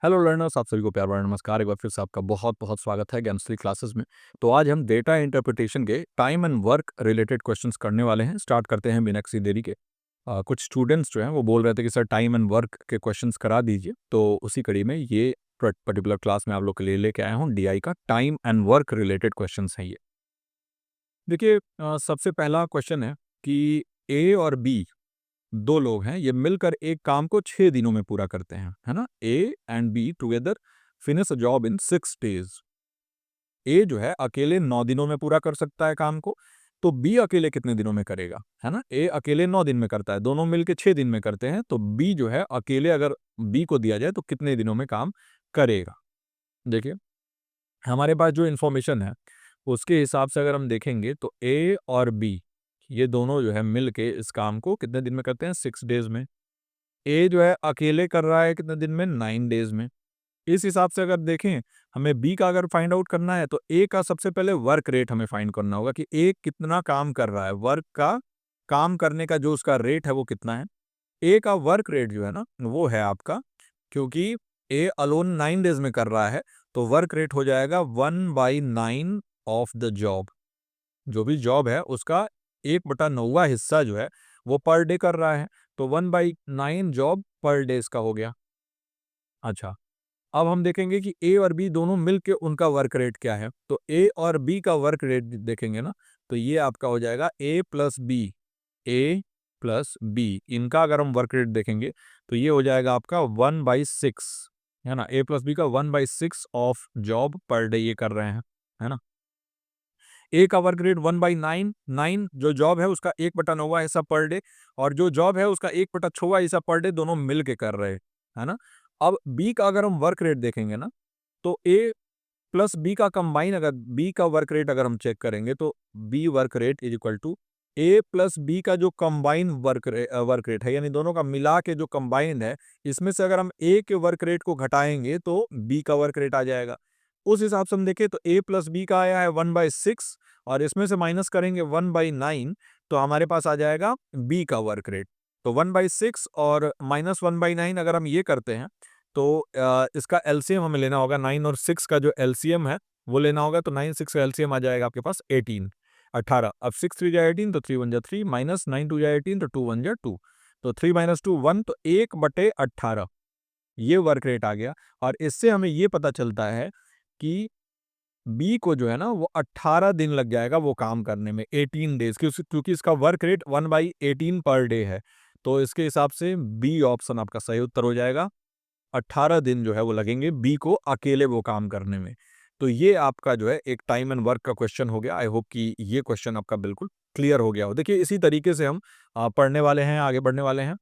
Hello learners, आप सभी को प्यार भरा नमस्कार। एक बार फिर से आपका बहुत बहुत स्वागत है ज्ञानश्री क्लासेस में। तो आज हम डेटा इंटरप्रिटेशन के time and work related questions करने वाले हैं। स्टार्ट करते हैं बिना किसी देरी के। कुछ स्टूडेंट्स जो हैं वो बोल रहे थे कि सर टाइम एंड वर्क के क्वेश्चंस करा दीजिए, तो उसी कड़ी में ये पर्टिकुलर क्लास में आप लोग के लिए लेके आया हूँ। डीआई का time and work related question है ये। देखिए, सबसे पहला क्वेश्चन है कि ए और बी दो लोग हैं, ये मिलकर एक काम को 6 दिनों में पूरा करते हैं, है ना। A and B together finish a job in 6 days. A जो है अकेले 9 दिनों में पूरा कर सकता है काम को, तो बी अकेले कितने दिनों में करेगा, है ना। ए अकेले 9 दिन में करता है, दोनों मिलके 6 दिन में करते हैं, तो बी जो है अकेले अगर बी को दिया जाए तो कितने दिनों में काम करेगा। देखिए, हमारे पास जो इन्फॉर्मेशन है उसके हिसाब से अगर हम देखेंगे तो ए और बी ये दोनों जो है मिलके इस काम को कितने दिन में करते हैं, 6 डेज में। ए जो है अकेले कर रहा है कितने दिन में, 9 डेज में। इस हिसाब से अगर देखें, हमें बी का अगर फाइंड आउट करना है तो ए का सबसे पहले वर्क रेट हमें फाइंड करना होगा कि ए कितना काम कर रहा है, वर्क का काम करने का जो उसका रेट है वो कितना है। ए का वर्क रेट जो है ना वो है आपका, क्योंकि ए अलोन 9 डेज में कर रहा है, तो वर्क रेट हो जाएगा 1/9 ऑफ द जॉब। जो भी जॉब है उसका 1/9वां हिस्सा जो है वो पर डे कर रहा है, तो 1/9 जॉब पर डे इसका हो गया। अच्छा, अब हम देखेंगे कि ए और बी दोनों मिलके उनका वर्क रेट क्या है। तो ए और बी का वर्क रेट देखेंगे ना, तो ये आपका हो जाएगा ए प्लस बी। ए प्लस बी इनका अगर हम वर्क रेट देखेंगे तो ये हो जाएगा आपका 1/6, है ना। ए प्लस बी का 1/6 ऑफ जॉब पर डे ये कर रहे हैं, है ना। ए का वर्क रेट 1/9, 9 जो जॉब है उसका 1/9वां हिस्सा पर डे, और जो जॉब है उसका 1/6वां हिस्सा पर डे, दोनों मिल के कर रहे हैं, है ना। अब बी का अगर हम वर्क रेट देखेंगे ना, तो ए प्लस बी का कंबाइन, अगर बी का वर्क रेट अगर हम चेक करेंगे तो B work rate is equal to A plus B का जो कंबाइन वर्क रेट है, यानी दोनों का मिला के जो कंबाइंड है, इसमें से अगर हम ए के वर्क रेट को घटाएंगे तो बी का वर्क रेट आ जाएगा। उस हिसाब से हम देखें तो ए प्लस बी का आया है 1/6, और इसमें से माइनस करेंगे 1/9, तो हमारे पास आ जाएगा बी का वर्क रेट। तो 1/6 और -1/9 अगर हम ये करते हैं तो इसका एलसीएम हमें लेना होगा। 9 और 6 का जो एलसीएम है वो लेना होगा, तो 9 6 का एलसीएम आ जाएगा आपके पास 18। अब 6 3 जा 18, तो 3 1 जा 3, माइनस 9 2 जा 18, तो 2 1 जा 2, तो 3 - 2 1, तो 1/18 ये वर्क रेट आ गया। और इससे हमें ये पता चलता है कि बी को जो है ना वो 18 दिन लग जाएगा वो काम करने में, 18 डेज, क्योंकि इसका वर्क रेट 1/18 पर डे है। तो इसके हिसाब से बी ऑप्शन आपका सही उत्तर हो जाएगा। 18 दिन जो है वो लगेंगे बी को अकेले वो काम करने में। तो ये आपका जो है एक टाइम एंड वर्क का क्वेश्चन हो गया। आई होप कि ये क्वेश्चन आपका बिल्कुल क्लियर हो गया हो। देखिए, इसी तरीके से हम पढ़ने वाले हैं, आगे बढ़ने वाले हैं,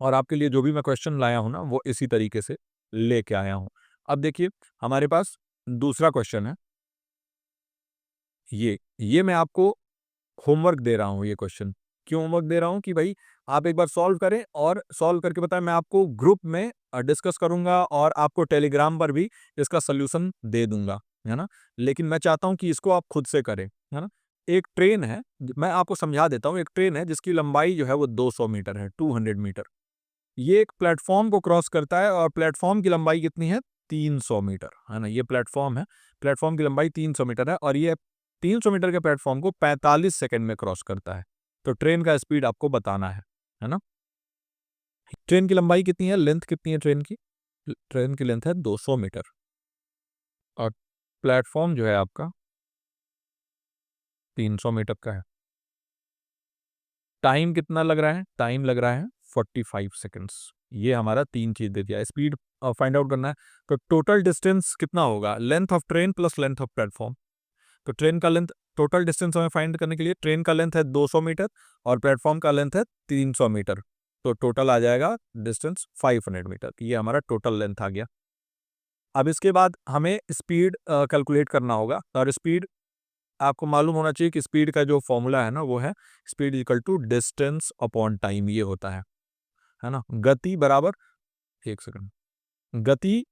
और आपके लिए जो भी मैं क्वेश्चन लाया हूं ना वो इसी तरीके से लेके आया हूं। अब देखिए, हमारे पास दूसरा क्वेश्चन है। ये मैं आपको होमवर्क दे रहा हूँ। ये क्वेश्चन क्यों होमवर्क दे रहा हूँ कि भाई आप एक बार सॉल्व करें और सॉल्व करके बताएं। मैं आपको ग्रुप में डिस्कस करूंगा और आपको टेलीग्राम पर भी इसका सोल्यूशन दे दूंगा, है ना। लेकिन मैं चाहता हूं कि इसको आप खुद से करें, है ना। एक ट्रेन है, मैं आपको समझा देता हूं। एक ट्रेन है जिसकी लंबाई जो है वो 200 मीटर है, 200 मीटर। ये एक प्लेटफॉर्म को क्रॉस करता है और प्लेटफॉर्म की लंबाई कितनी है, 300 मीटर, है ना। ये प्लेटफॉर्म है, प्लेटफॉर्म की लंबाई 300 मीटर है, और ये 300 मीटर के प्लेटफॉर्म को 45 सेकंड में क्रॉस करता है। तो ट्रेन का स्पीड आपको बताना है ना। ट्रेन की लंबाई कितनी है, लेंथ कितनी है ट्रेन की, ट्रेन की लेंथ है 200 मीटर, और प्लेटफॉर्म जो है आपका 300 मीटर का है। टाइम कितना लग रहा है, टाइम लग रहा है 45 सेकंड्स। ये हमारा तीन चीज दे दिया, स्पीड फाइंड आउट करना है। तो टोटल डिस्टेंस कितना होगा, length of train plus length of platform. तो ट्रेन का लेंथ, टोटल डिस्टेंस हमें फाइंड करने के लिए, ट्रेन का लेंथ है 200 मीटर और प्लेटफॉर्म का लेंथ है 300 मीटर, तो टोटल आ जाएगा डिस्टेंस 500 मीटर। ये हमारा टोटल लेंथ आ गया। अब इसके बाद हमें स्पीड कैलकुलेट करना होगा, और स्पीड आपको मालूम होना चाहिए कि स्पीड का जो फॉर्मूला है ना वो है speed equal to distance upon time, ये होता है ना। गति बराबर, एक सेकंड, गति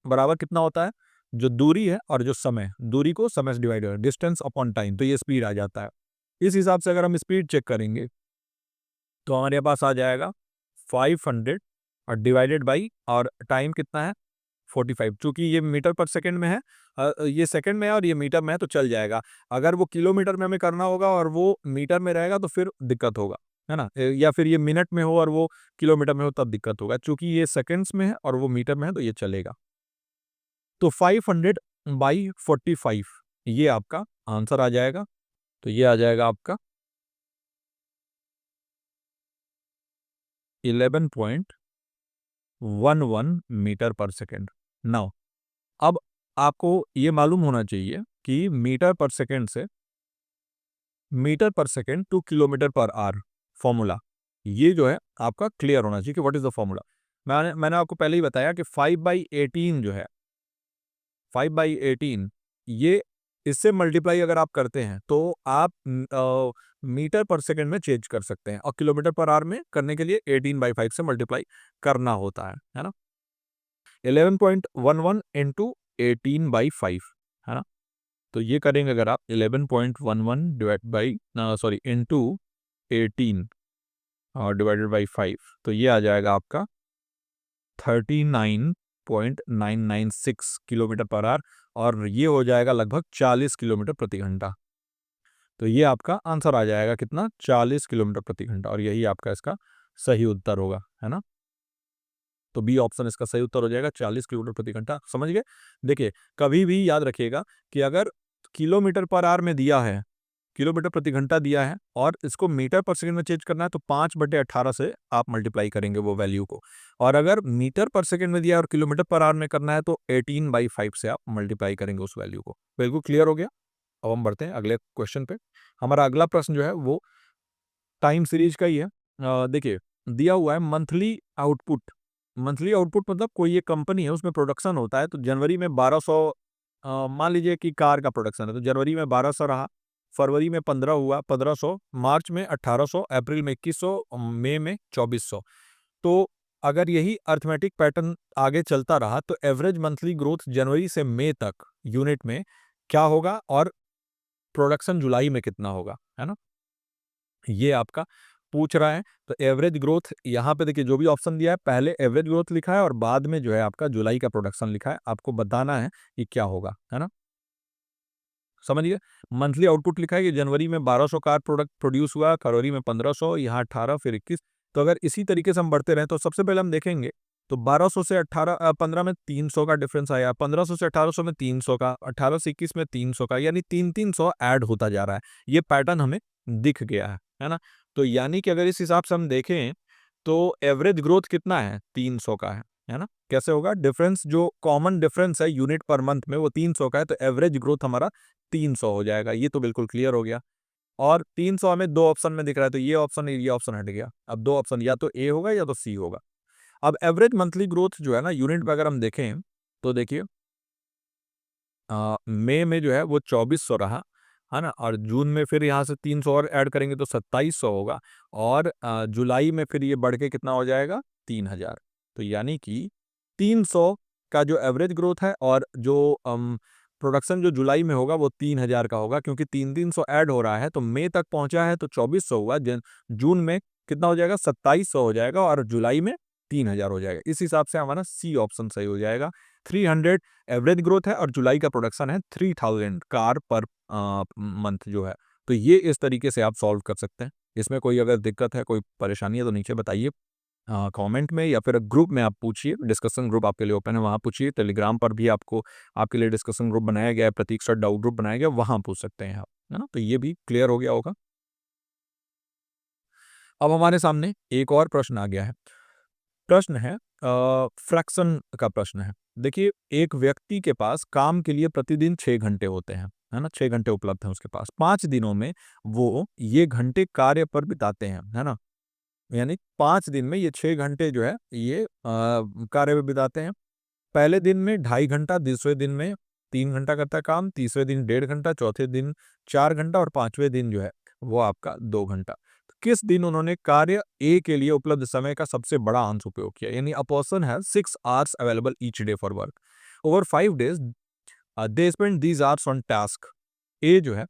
बराबर कितना होता है, जो दूरी है और जो समय, दूरी को समय से डिवाइड है, डिस्टेंस अपॉन टाइम, तो ये स्पीड आ जाता है। इस हिसाब से अगर हम स्पीड चेक करेंगे तो हमारे पास आ जाएगा 500 और डिवाइडेड बाई, और टाइम कितना है 45। चूंकि ये मीटर पर सेकंड में है, ये सेकंड में है और ये मीटर में है, तो चल जाएगा। अगर वो किलोमीटर में हमें करना होगा और वो मीटर में रहेगा तो फिर दिक्कत होगा, है ना। या फिर ये मिनट में हो और वो किलोमीटर में हो तब दिक्कत होगा। चूंकि ये सेकंड्स में है और वो मीटर में है तो ये चलेगा। तो 500/45 ये आपका आंसर आ जाएगा। तो ये आ जाएगा आपका 11.11 मीटर पर सेकेंड। नाउ अब आपको ये मालूम होना चाहिए कि मीटर पर सेकेंड से मीटर पर second two kilometre per hour formula, ये जो है आपका क्लियर होना चाहिए कि व्हाट इज द फॉर्मूला। मैंने आपको पहले ही बताया कि 5/18 जो है, 5/18 ये इससे मल्टीप्लाई अगर आप करते हैं तो आप मीटर पर सेकंड में चेंज कर सकते हैं, और किलोमीटर पर आवर में करने के लिए 18/5 से मल्टीप्लाई करना होता है ना। 11.11 इंटू 18/5, है ना। तो ये करेंगे अगर आप 11.11 डिवाइड बाई सॉरी इंटू 18 और डिवाइडेड बाई 5, तो ये आ जाएगा आपका 39.996 किलोमीटर पर आवर, और ये हो जाएगा लगभग 40 किलोमीटर प्रति घंटा। तो ये आपका आंसर आ जाएगा कितना, 40 किलोमीटर प्रति घंटा, और यही आपका इसका सही उत्तर होगा, है ना। तो बी ऑप्शन इसका सही उत्तर हो जाएगा, 40 किलोमीटर प्रति घंटा। समझ गए। देखिए, कभी भी याद रखिएगा कि अगर किलोमीटर पर आवर में दिया है, किलोमीटर प्रति घंटा दिया है और इसको मीटर पर सेकंड में चेंज करना है, तो 5/18 से आप मल्टीप्लाई करेंगे वो वैल्यू को। और अगर मीटर पर सेकंड में दिया है और किलोमीटर पर आवर में करना है तो 18/5 से आप मल्टीप्लाई करेंगे उस वैल्यू को। बिल्कुल क्लियर हो गया। अब हम बढ़ते हैं अगले क्वेश्चन पे। हमारा अगला प्रश्न जो है वो टाइम सीरीज का ही है। देखिए, दिया हुआ है मंथली आउटपुट। मंथली आउटपुट मतलब कोई एक कंपनी है, उसमें प्रोडक्शन होता है। तो जनवरी में 1200, मान लीजिए कि कार का प्रोडक्शन है, तो जनवरी में 1200 रहा, फरवरी में 15 हुआ, 1500, मार्च में 1800, अप्रैल में 2100, मई में 2400। तो अगर यही अर्थमेटिक पैटर्न आगे चलता रहा तो एवरेज मंथली ग्रोथ जनवरी से मई तक यूनिट में क्या होगा, और प्रोडक्शन जुलाई में कितना होगा, है ना। ये आपका पूछ रहा है। तो एवरेज ग्रोथ यहाँ पे देखिए, जो भी ऑप्शन दिया है पहले एवरेज ग्रोथ लिखा है और बाद में जो है आपका जुलाई का प्रोडक्शन लिखा है। आपको बताना है कि क्या होगा, है ना। समझिए, मंथली आउटपुट लिखा है कि जनवरी में 1200 कार प्रोडक्ट प्रोड्यूस हुआ, फरवरी में 1500, यहाँ 18, फिर 21। तो अगर इसी तरीके से हम बढ़ते रहें तो सबसे पहले हम देखेंगे तो 1200 से 15 में 300 का डिफरेंस आया, 1500 से 1800 में 300 का, 18 से 21 में 300 का, यानी 300 ऐड होता जा रहा है। ये पैटर्न हमें दिख गया है ना। तो यानी कि अगर इस हिसाब से हम देखें तो एवरेज ग्रोथ कितना है, 300 का है ना। कैसे होगा, डिफरेंस जो कॉमन डिफरेंस है यूनिट पर मंथ में वो 300 का है, तो एवरेज ग्रोथ हमारा 300 हो जाएगा। ये तो बिल्कुल क्लियर हो गया। और 300 हमें दो ऑप्शन में दिख रहा है, तो ये ऑप्शन हट गया। अब दो ऑप्शन, या तो ए होगा या तो सी होगा। अब एवरेज मंथली ग्रोथ जो है ना यूनिट में अगर हम देखें तो देखिए, मई में जो है वो 2400 रहा, है ना। और जून में फिर यहाँ से 300 और ऐड करेंगे तो 2700 होगा। और जुलाई में फिर ये बढ़ के कितना हो जाएगा, 3000। तो यानी कि 300 का जो एवरेज ग्रोथ है और जो प्रोडक्शन जो जुलाई में होगा वो 3000 का होगा, क्योंकि 300 ऐड हो रहा है। तो मई तक पहुंचा है तो 2400 हुआ, जून में कितना हो जाएगा, 2700 हो जाएगा, और जुलाई में 3000 हो जाएगा। इस हिसाब से हमारा सी ऑप्शन सही हो जाएगा। 300 एवरेज ग्रोथ है और जुलाई का प्रोडक्शन है 3000 कार पर मंथ जो है। तो ये इस तरीके से आप सॉल्व कर सकते हैं। इसमें कोई अगर दिक्कत है, कोई परेशानी है तो नीचे बताइए कमेंट में, या फिर ग्रुप में आप पूछिए। डिस्कशन ग्रुप आपके लिए ओपन है, वहाँ पूछिए। टेलीग्राम पर भी आपको आपके लिए डिस्कशन ग्रुप बनाया गया है, प्रतीक सर डाउट ग्रुप बनाया गया, वहाँ पूछ सकते हैं आप, है ना। तो ये भी क्लियर हो गया होगा। अब हमारे सामने एक और प्रश्न आ गया है। प्रश्न है फ्रैक्शन का प्रश्न है। देखिए, एक व्यक्ति के पास काम के लिए प्रतिदिन 6 घंटे होते हैं, है ना। 6 घंटे उपलब्ध हैं उसके पास। 5 दिनों में वो ये घंटे कार्य पर बिताते हैं, है ना। यानी 5 दिन में ये 6 घंटे जो है ये कार्य में बिताते हैं। पहले दिन में 2.5 घंटा, दूसरे दिन में 3 घंटा करता है काम, तीसरे दिन 1.5 घंटा, चौथे दिन 4 घंटा, और 5वें दिन जो है वो आपका 2 घंटा। तो किस दिन उन्होंने कार्य ए के लिए उपलब्ध समय का सबसे बड़ा अंश उपयोग किया, यानी a person has 6 hours available each day for work over 5 days, they spend these hours on task. A जो है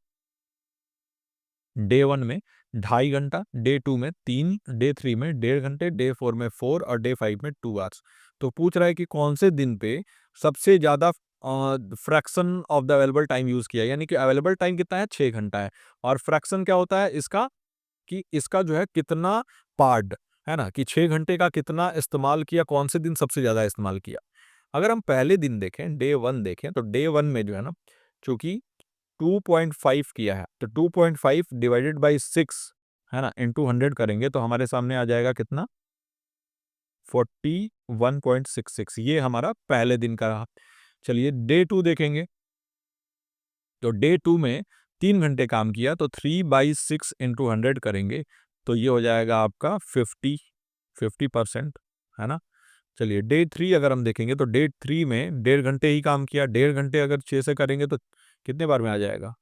डे 1 में 2.5 घंटा, डे 2 में 3, डे 3 में 1.5 घंटे, डे 4 में 4 और डे 5 में 2 आवर्स। तो पूछ रहा है कि कौन से दिन पे सबसे ज़्यादा fraction of the available time use किया, यानी कि अवेलेबल टाइम कितना है, 6 घंटा है। और फ्रैक्शन क्या होता है इसका, कि इसका जो है कितना पार्ट, है ना, कि 6 घंटे का कितना इस्तेमाल किया, कौन से दिन सबसे ज़्यादा इस्तेमाल किया। अगर हम पहले दिन देखें, डे 1 देखें, तो डे 1 में जो है ना, चूँकि 2.5 किया है, तो 2.5 डिवाइडेड बाय 6, है ना, इंटू 100 करेंगे तो हमारे सामने आ जाएगा कितना, 41.66। ये हमारा पहले दिन का रहा। चलिए डे 2 देखेंगे, तो डे 2 में 3 घंटे काम किया, तो 3/6 इंटू 100 करेंगे तो ये हो जाएगा आपका 50%, है ना। चलिए डे 3 अगर हम देखेंगे, तो डे 3 में 1.5 घंटे ही काम किया, 1.5 घंटे अगर 6 से करेंगे तो कितने बार में आ जाएगा,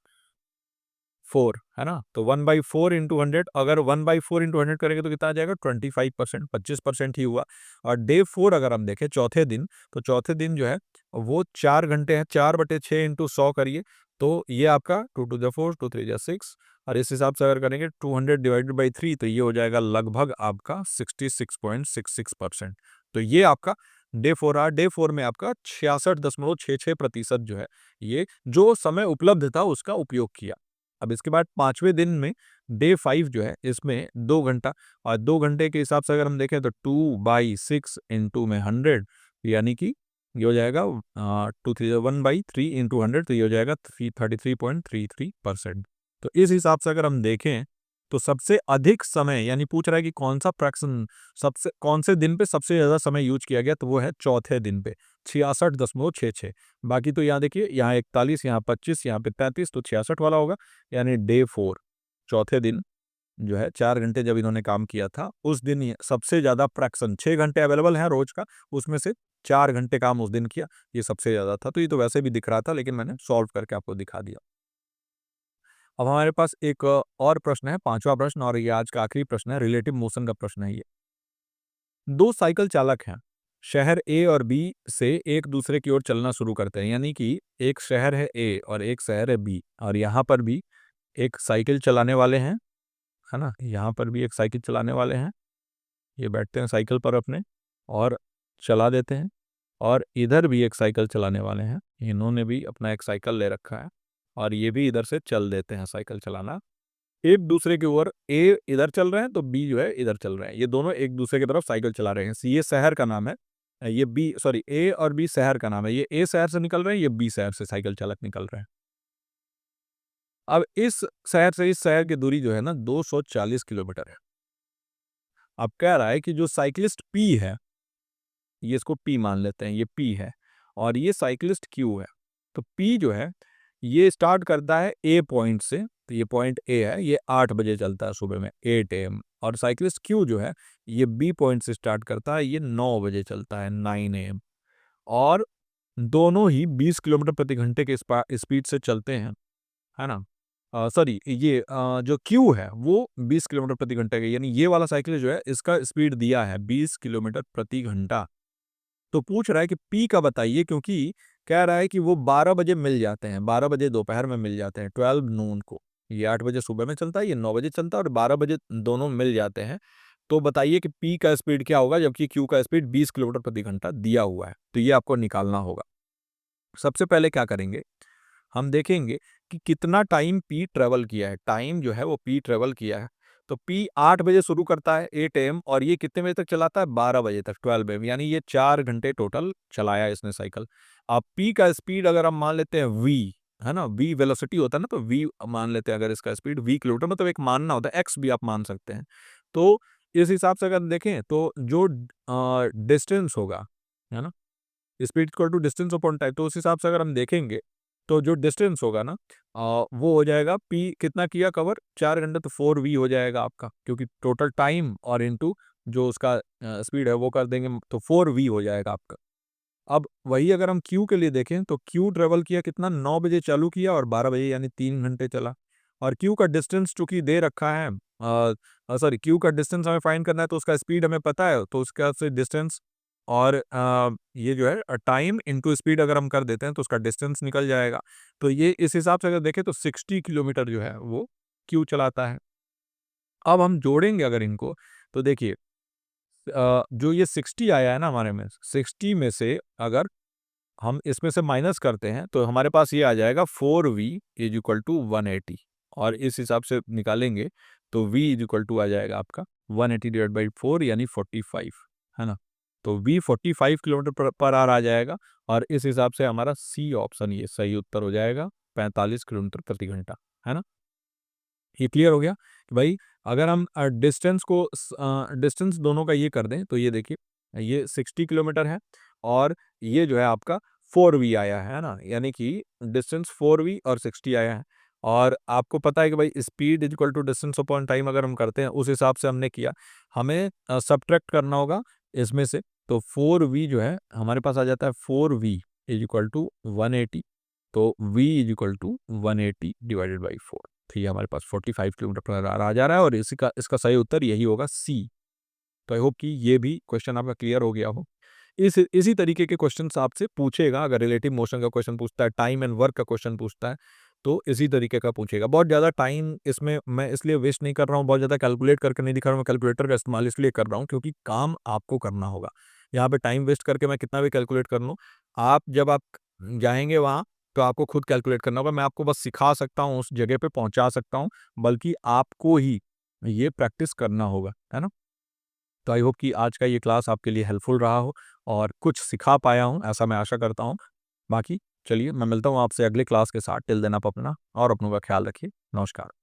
4, है ना। तो 1/4 इंटू 100, अगर 1/4 इंटू 100 करेंगे तो कितना आ जाएगा, 25%, 25% ही हुआ। और डे 4 अगर हम देखें, चौथे दिन, तो चौथे दिन जो है वो 4 घंटे हैं, 4/6 इंटू 100 करिए तो ये आपका 2 टू द 4, 2 3 जा 6, और इस हिसाब से अगर करेंगे 200 डिवाइडेड बाई 3 तो ये हो जाएगा लगभग आपका 66.66%। तो ये आपका डे 4 रहा। डे 4 में आपका 66.66% जो है, ये जो समय उपलब्ध था उसका उपयोग किया। अब इसके बाद 5वें दिन में डे 5 जो है, इसमें 2 घंटा, और 2 घंटे के हिसाब से अगर हम देखें तो 2/6 इंटू में 100, यानी कि ये हो जाएगा 1/3 इंटू 100, तो ये हो जाएगा 33.33%। तो इस हिसाब से अगर हम देखें तो सबसे अधिक समय, यानी पूछ रहा है कि कौन सा फ्रैक्शन सबसे, कौन से दिन पे सबसे ज़्यादा समय यूज किया गया, तो वो है चौथे दिन पे, 66.66। बाकी तो यहाँ देखिए, यहाँ 41, यहाँ 25, यहाँ पे 33, तो 66 वाला होगा। यानी डे 4, चौथे दिन जो है, 4 घंटे जब इन्होंने काम किया था, उस दिन ये सबसे ज़्यादा फ्रैक्शन, 6 घंटे अवेलेबल हैं रोज का, उसमें से 4 घंटे काम उस दिन किया, ये सबसे ज़्यादा था। तो ये तो वैसे भी दिख रहा था, लेकिन मैंने सॉल्व करके आपको दिखा दिया। अब हमारे पास एक और प्रश्न है, 5वां प्रश्न, और ये आज का आखिरी प्रश्न है, रिलेटिव मोशन का प्रश्न है ये। 2 साइकिल चालक हैं, शहर ए और बी से एक दूसरे की ओर चलना शुरू करते हैं, यानी कि एक शहर है ए और एक शहर है बी, और यहाँ पर भी एक साइकिल चलाने वाले हैं, है ना, यहाँ पर भी एक साइकिल चलाने वाले हैं, ये बैठते हैं साइकिल पर अपने और चला देते हैं, और इधर भी एक साइकिल चलाने वाले हैं, इन्होंने भी अपना एक साइकिल ले रखा है, और ये भी इधर से चल देते हैं साइकिल चलाना। एक दूसरे की ओर ए इधर चल रहे हैं तो बी जो है इधर चल रहे हैं, ये दोनों एक दूसरे की तरफ साइकिल चला रहे हैं। ये शहर का नाम है, ये बी, सॉरी, ए और बी शहर का नाम है, ये ए शहर से निकल रहे हैं, ये बी शहर से साइकिल चालक निकल रहे हैं। अब इस शहर से इस शहर की दूरी जो है ना, 240 किलोमीटर है। अब कह रहा है कि जो साइकिलिस्ट पी है, ये इसको पी मान लेते हैं, ये पी है, और ये साइकिलिस्ट क्यू है। तो पी जो है, ये स्टार्ट करता है ए पॉइंट से, तो ये पॉइंट ए है, ये 8 बजे चलता है सुबह में, 8 AM। और साइकिलिस्ट क्यू जो है, ये बी पॉइंट से स्टार्ट करता है, ये 9 बजे चलता है, 9 AM। और दोनों ही 20 किलोमीटर प्रति घंटे के स्पीड से चलते हैं, है ना। सॉरी, ये जो क्यू है वो 20 किलोमीटर प्रति घंटे का, यानी ये वाला साइकिल जो है, इसका स्पीड दिया है 20 किलोमीटर प्रति घंटा। तो पूछ रहा है कि पी का बताइए, क्योंकि कह रहा है कि वो 12 बजे मिल जाते हैं, 12 बजे दोपहर में मिल जाते हैं, 12 नून को। ये 8 बजे सुबह में चलता है, ये 9 बजे चलता है, और 12 बजे दोनों मिल जाते हैं। तो बताइए कि पी का स्पीड क्या होगा, जबकि क्यू का स्पीड 20 किलोमीटर प्रति घंटा दिया हुआ है। तो ये आपको निकालना होगा। सबसे पहले क्या करेंगे, हम देखेंगे कि कितना टाइम पी ट्रेवल किया है। टाइम जो है वो पी ट्रेवल किया है, तो पी 8 बजे शुरू करता है, 8 AM, और ये कितने बजे तक चलाता है, 12 बजे तक, 12 AM, यानी ये 4 घंटे टोटल चलाया इसने साइकिल। अब पी का स्पीड अगर हम मान लेते हैं वी, है ना, वी वेलोसिटी होता है ना, तो वी मान लेते हैं, अगर इसका स्पीड वी किलोमीटर, मतलब एक मानना होता है, एक्स भी आप मान सकते हैं। तो इस हिसाब से अगर देखें तो जो डिस्टेंस होगा, है ना, speed equal to distance upon time, तो उस हिसाब से अगर हम देखेंगे तो जो डिस्टेंस होगा ना, वो हो जाएगा पी कितना किया कवर, 4 घंटे, तो 4V हो जाएगा आपका, क्योंकि टोटल टाइम और इनटू जो उसका स्पीड है वो कर देंगे, तो 4V हो जाएगा आपका। अब वही अगर हम क्यू के लिए देखें तो क्यू ट्रेवल किया कितना, 9 बजे चालू किया और 12 बजे, यानी 3 घंटे चला। और क्यू का डिस्टेंस चूंकि दे रखा है, सॉरी, क्यू का डिस्टेंस हमें फाइंड करना है, तो उसका स्पीड हमें पता है, तो उसका से डिस्टेंस और ये जो है टाइम इनटू स्पीड अगर हम कर देते हैं तो उसका डिस्टेंस निकल जाएगा। तो ये इस हिसाब से अगर देखें तो 60 किलोमीटर जो है वो क्यू चलाता है। अब हम जोड़ेंगे अगर इनको, तो देखिए जो ये 60 आया है ना हमारे में, 60 में से अगर हम इसमें से माइनस करते हैं तो हमारे पास ये आ जाएगा 4v इज इक्वल टू 180, और इस हिसाब से निकालेंगे तो v इज इक्वल टू आ जाएगा आपका 180 डिवाइड बाई 4 यानी 45, है ना। तो v 45 किलोमीटर पर आवर आ जाएगा, और इस हिसाब से हमारा सी ऑप्शन ये सही उत्तर हो जाएगा, 45 किलोमीटर प्रति घंटा, है ना। ये क्लियर हो गया कि भाई अगर हम डिस्टेंस दोनों का ये कर दें तो ये देखिए ये 60 किलोमीटर है, और ये जो है आपका 4v आया है ना, यानी कि डिस्टेंस 4v और 60 आया है। और आपको पता है कि भाई speed is equal to distance upon time अगर हम करते हैं उस हिसाब से हमने किया, हमें सब्ट्रैक्ट करना होगा इसमें से। तो 4v जो है हमारे पास आ जाता है 4v इज इक्वल टू 180, तो v is equal to 180 divided by 4, तो ये हमारे पास 45 किलोमीटर पर आवर आ जा रहा है, और इसका सही उत्तर यही होगा सी। तो आई होप कि ये भी क्वेश्चन आपका क्लियर हो गया हो। इसी तरीके के क्वेश्चंस आपसे पूछेगा, अगर रिलेटिव मोशन का क्वेश्चन पूछता है, टाइम एंड वर्क का क्वेश्चन पूछता है, तो इसी तरीके का पूछेगा। बहुत ज़्यादा टाइम इसमें मैं इसलिए वेस्ट नहीं कर रहा हूँ, बहुत ज़्यादा कैलकुलेट करके नहीं दिखा रहा हूँ, मैं कैलकुलेटर का इस्तेमाल इसलिए कर रहा हूँ क्योंकि काम आपको करना होगा। यहाँ पे टाइम वेस्ट करके मैं कितना भी कैलकुलेट कर लूँ, जब आप जाएंगे वहाँ तो आपको खुद कैलकुलेट करना होगा। मैं आपको बस सिखा सकता हूँ, उस जगह पे पहुँचा सकता हूँ, बल्कि आपको ही ये प्रैक्टिस करना होगा, है ना। तो आई होप कि आज का ये क्लास आपके लिए हेल्पफुल रहा हो और कुछ सिखा पाया हूँ, ऐसा मैं आशा करता हूँ। बाकी चलिए मैं मिलता हूँ आपसे अगले क्लास के साथ। टिल देन आप अपना और अपनों का ख्याल रखिए। नमस्कार।